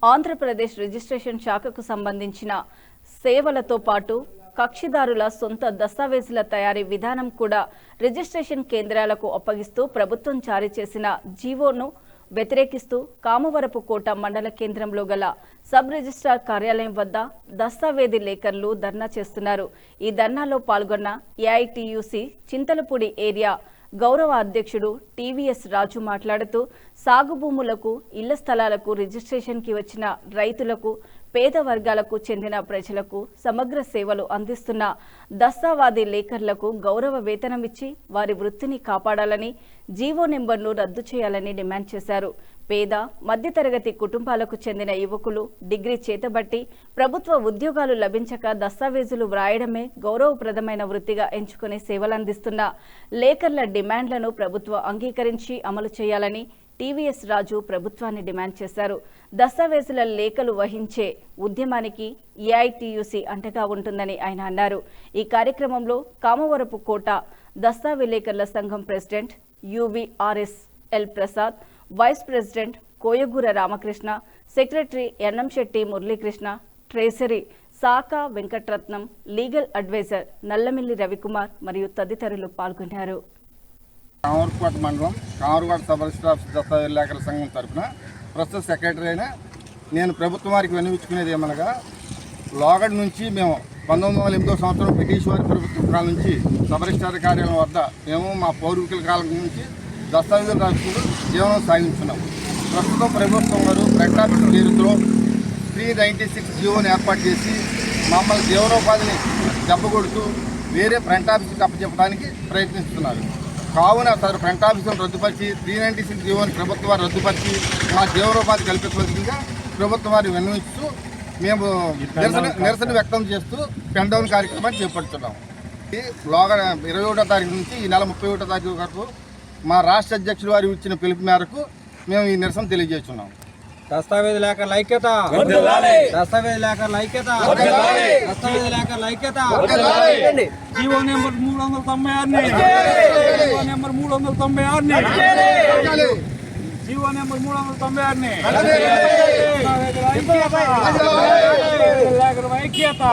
Andhra Pradesh registration శాఖకు సంబంధించిన సేవలతో పాటు కక్షిదారుల సొంత దస్తావేజుల తయారీ విధానం కూడా రిజిస్ట్రేషన్ కేంద్రాలకు అప్పగిస్తూ ప్రభుత్వం జారీ చేసిన జీవోను వ్యతిరేకిస్తూ కామవరపుకోట మండల కేంద్రంలో గల సబ్ రిజిస్ట్రార్ కార్యాలయం వద్ద దస్తావేజీ లేఖర్లు ధర్నా చేస్తున్నారు. ఈ ధర్నాలో పాల్గొన్న ఏఐటీయూసీ చింతలపూడి ఏరియా గౌరవ అధ్యక్షుడు టీవీఎస్ రాజు మాట్లాడుతూ సాగు భూములకు ఇళ్ల స్థలాలకు రిజిస్ట్రేషన్కి వచ్చిన రైతులకు పేద వర్గాలకు చెందిన ప్రజలకు సమగ్ర సేవలు అందిస్తున్న దస్తావాదీ లేఖర్లకు గౌరవ వేతనమిచ్చి వారి వృత్తిని కాపాడాలని జీవో నెంబర్ను రద్దు చేయాలని డిమాండ్ చేశారు. పేద మధ్యతరగతి కుటుంబాలకు చెందిన యువకులు డిగ్రీ చేతబట్టి ప్రభుత్వ ఉద్యోగాలు లభించక దస్తావేజులు వ్రాయడమే గౌరవప్రదమైన వృత్తిగా ఎంచుకుని సేవలందిస్తున్న లేఖర్ల డిమాండ్లను ప్రభుత్వం అంగీకరించి అమలు చేయాలని టీవీఎస్ రాజు ప్రభుత్వాన్ని డిమాండ్ చేశారు. దస్తావేజుల లేఖలు వహించే ఉద్యమానికి ఏఐటీయూసీ అంటగా ఉంటుందని ఆయన అన్నారు. ఈ కార్యక్రమంలో కామవరపుకోట దస్తావేలేఖర్ల సంఘం president UVRSL Prasad, vice president Koyagura Ramakrishna, secretary Ennamsetti Muralikrishna, treasury Saka Venkataratnam, legal adviser Nallamilli Ravikumar మరియు తదితరులు పాల్గొన్నారు. కామవరపుకోట మండలం కామవరపుకోట సబ్ రిజిస్ట్రార్ దస్తావేలేఖర్ల సంఘం తరఫున ప్రస్తుత సెక్రటరీ అయిన నేను ప్రభుత్వం వారికి విన్నవించుకునేది ఏమనగా, లోగడ్ నుంచి మేము 1908వ సంవత్సరం బ్రిటిష్ వారి ప్రభుత్వం కాలం నుంచి సబ్ రిజిస్ట్రార్ కార్యాలయం వద్ద మేము మా పౌరుకుల కాలం నుంచి దస్తావేజులు రాసుకుంటూ జీవనం సాగించున్నాము. ప్రస్తుతం ప్రభుత్వం వారు ఫ్రంట్ ఆఫీస్ పేరుతో 396 జీవోని ఏర్పాటు చేసి మమ్మల్ని జీవనోపాధిని దెబ్బకొడుతూ వేరే ఫ్రంట్ ఆఫీస్కి అప్పచెప్పడానికి ప్రయత్నిస్తున్నారు. కావున సార్ ఫ్రంట్ ఆఫీసును రద్దుపరిచి 396 జీవోని ప్రభుత్వం వారు రద్దుపరిచి మా జీవనోపాధి కల్పించవలసిందిగా ప్రభుత్వం వారిని విన్నవిస్తూ మేము నిరసన వ్యక్తం చేస్తూ పెన్ డౌన్ కార్యక్రమాన్ని చేపడుతున్నాం. లోగా 21వ తారీఖు నుంచి ఈ నెల 31వ తారీఖు వరకు మా రాష్ట్ర అధ్యక్షుడు వారు ఇచ్చిన పిలుపు మేరకు మేము ఈ నిరసన తెలియజేస్తున్నాం. దస్తావేజీ లేఖర్ల ఐక్యత, దస్తావేజీ లేఖర్ల ఐక్యత, దస్తావేజీ లేఖర్ల ఐక్యత. GO number 396, GO number 396, GO number 396 లేఖర్ల ఐక్యత.